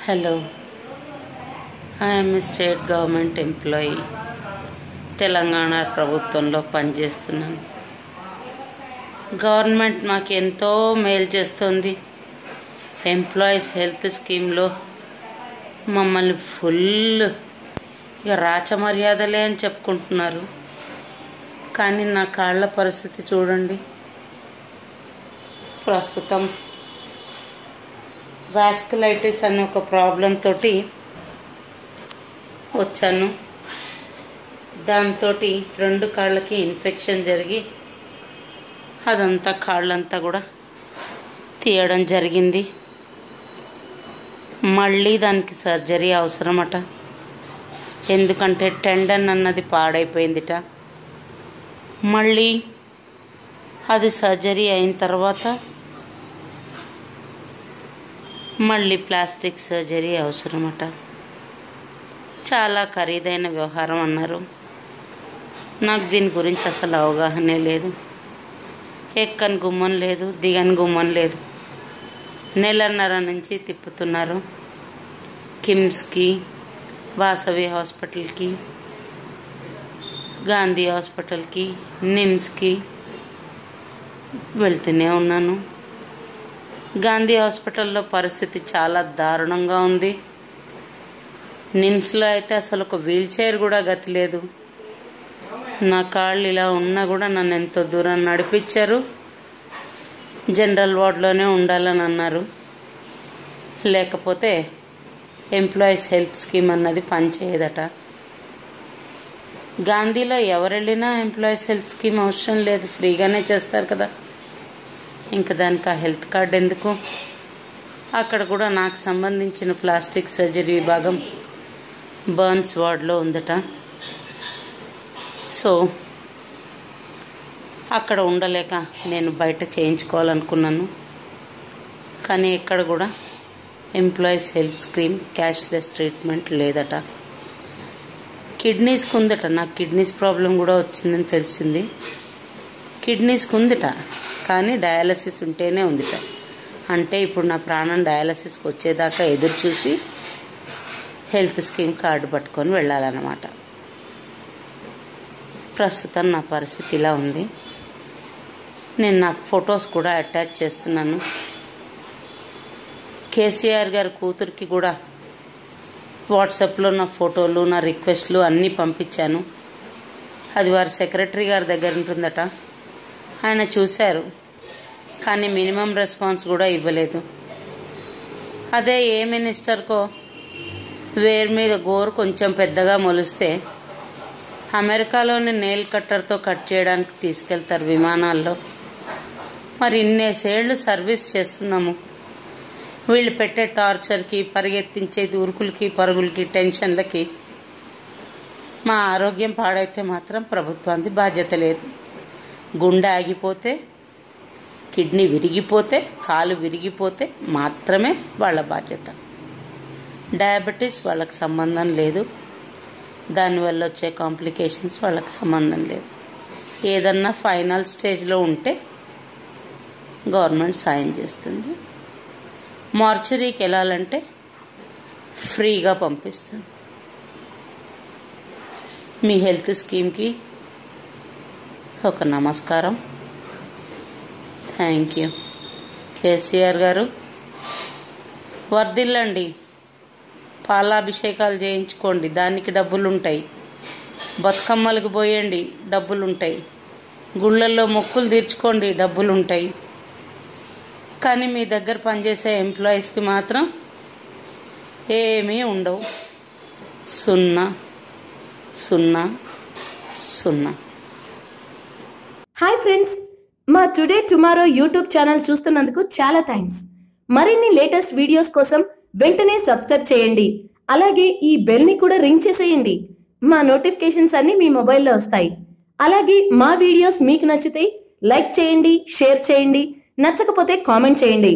Hello, I'm state government employee. Telangana ప్రభుత్వంలో పనిచేస్తున్నాను. Government మాకు ఎంతో మేలు చేస్తుంది. ఎంప్లాయీస్ హెల్త్ స్కీమ్లో మమ్మల్ని ఫుల్ ఇక రాచమర్యాదలే అని చెప్పుకుంటున్నారు. కానీ నా కాళ్ళ పరిస్థితి చూడండి. ప్రస్తుతం వాస్కులైటిస్ అనే ఒక ప్రాబ్లం తోటి వచ్చాను. దాంతో 2 కాళ్ళకి ఇన్ఫెక్షన్ జరిగి అదంతా కాళ్ళంతా కూడా తీయడం జరిగింది. మళ్ళీ దానికి సర్జరీ అవసరమట. ఎందుకంటే టెండన్ అన్నది పాడైపోయిందిట. మళ్ళీ అది సర్జరీ అయిన తర్వాత మళ్ళీ ప్లాస్టిక్ సర్జరీ అవసరమట. చాలా ఖరీదైన వ్యవహారం అన్నారు. నాకు దీని గురించి అసలు అవగాహనే లేదు. ఎక్కని గుమ్మం లేదు, దిగని గుమ్మం లేదు. నెలన్నర నుంచి తిప్పుతున్నారు. కిమ్స్కి, వాసవి హాస్పిటల్కి, గాంధీ హాస్పిటల్కి, నిమ్స్కి వెళ్తూనే ఉన్నాను. గాంధీ హాస్పిటల్లో పరిస్థితి చాలా దారుణంగా ఉంది. నిమ్స్లో అయితే అసలు ఒక వీల్ చైర్ కూడా గతి లేదు. నా కాళ్ళు ఇలా ఉన్నా కూడా నన్ను ఎంతో దూరం నడిపించారు. జనరల్ వార్డులోనే ఉండాలని అన్నారు. లేకపోతే ఎంప్లాయీస్ హెల్త్ స్కీమ్ అన్నది పనిచేయదట. గాంధీలో ఎవరు వెళ్ళినా ఎంప్లాయీస్ హెల్త్ స్కీమ్ అవసరం లేదు, ఫ్రీగానే చేస్తారు కదా. ఇంకా దానికి ఆ హెల్త్ కార్డ్ ఎందుకు? అక్కడ కూడా నాకు సంబంధించిన ప్లాస్టిక్ సర్జరీ విభాగం బర్న్స్ వార్డులో ఉందట. సో అక్కడ ఉండలేక నేను బయట చేయించుకోవాలనుకున్నాను. కానీ ఎక్కడ కూడా employees health scheme cashless treatment లేదట. కిడ్నీస్కి ఉందట. నాకు కిడ్నీస్ ప్రాబ్లం కూడా వచ్చిందని తెలిసింది. కిడ్నీస్కి ఉందట, కానీ డయాలసిస్ ఉంటేనే ఉందిట. అంటే ఇప్పుడు నా ప్రాణం డయాలసిస్కి వచ్చేదాకా ఎదురు చూసి హెల్త్ స్కీమ్ కార్డు పట్టుకొని వెళ్ళాలన్నమాట. ప్రస్తుతం నా పరిస్థితి ఇలా ఉంది. నేను నా ఫొటోస్ కూడా అటాచ్ చేస్తున్నాను. కేసీఆర్ గారి కూతురికి కూడా వాట్సాప్లో నా ఫోటోలు, నా రిక్వెస్ట్లు అన్నీ పంపించాను. అది వారి సెక్రటరీ గారి దగ్గర ఉంటుందట. ఆయన చూశారు, కానీ మినిమం రెస్పాన్స్ కూడా ఇవ్వలేదు. అదే ఏ మినిస్టర్కో వేరు మీద గోరు కొంచెం పెద్దగా మొలిస్తే అమెరికాలోని నెయిల్ కట్టర్తో కట్ చేయడానికి తీసుకెళ్తారు విమానాల్లో. మరి ఇన్నేసేళ్లు సర్వీస్ చేస్తున్నాము. వీళ్ళు పెట్టే టార్చర్కి, పరిగెత్తించే ఉరుకులకి, పరుగులకి, టెన్షన్లకి మా ఆరోగ్యం పాడైతే మాత్రం ప్రభుత్వానికి బాధ్యత లేదు. గుండె ఆగిపోతే, కిడ్నీ విరిగిపోతే, కాలు విరిగిపోతే మాత్రమే వాళ్ళ బాధ్యత. డయాబెటీస్ వాళ్ళకి సంబంధం లేదు. దానివల్ల వచ్చే కాంప్లికేషన్స్ వాళ్ళకి సంబంధం లేదు. ఏదన్నా ఫైనల్ స్టేజ్లో ఉంటే గవర్నమెంట్ సాయం చేస్తుంది. మార్చరీకి వెళ్ళాలంటే ఫ్రీగా పంపిస్తుంది. మీ హెల్త్ స్కీమ్కి ఒక నమస్కారం. Thank you. కేసీఆర్ గారు వర్ధిల్లండి. పాలాభిషేకాలు చేయించుకోండి, దానికి డబ్బులుంటాయి. బతుకమ్మలకు పోయండి, డబ్బులుంటాయి. గుళ్ళల్లో మొక్కులు తీర్చుకోండి, డబ్బులుంటాయి. కానీ మీ దగ్గర పనిచేసే ఎంప్లాయీస్కి మాత్రం ఏమీ ఉండవు. 0 0 0. హాయ్ ఫ్రెండ్స్, మా టుడే టుమారో యూట్యూబ్ ఛానల్ చూస్తున్నందుకు చాలా థ్యాంక్స్. మరిన్ని లేటెస్ట్ వీడియోస్ కోసం వెంటనే సబ్స్క్రైబ్ చేయండి. అలాగే ఈ బెల్ ని కూడా రింగ్ చేసేయండి. మా నోటిఫికేషన్స్ అన్ని మీ మొబైల్లో వస్తాయి. అలాగే మా వీడియోస్ మీకు నచ్చితే లైక్ చేయండి, షేర్ చేయండి, నచ్చకపోతే కామెంట్ చేయండి.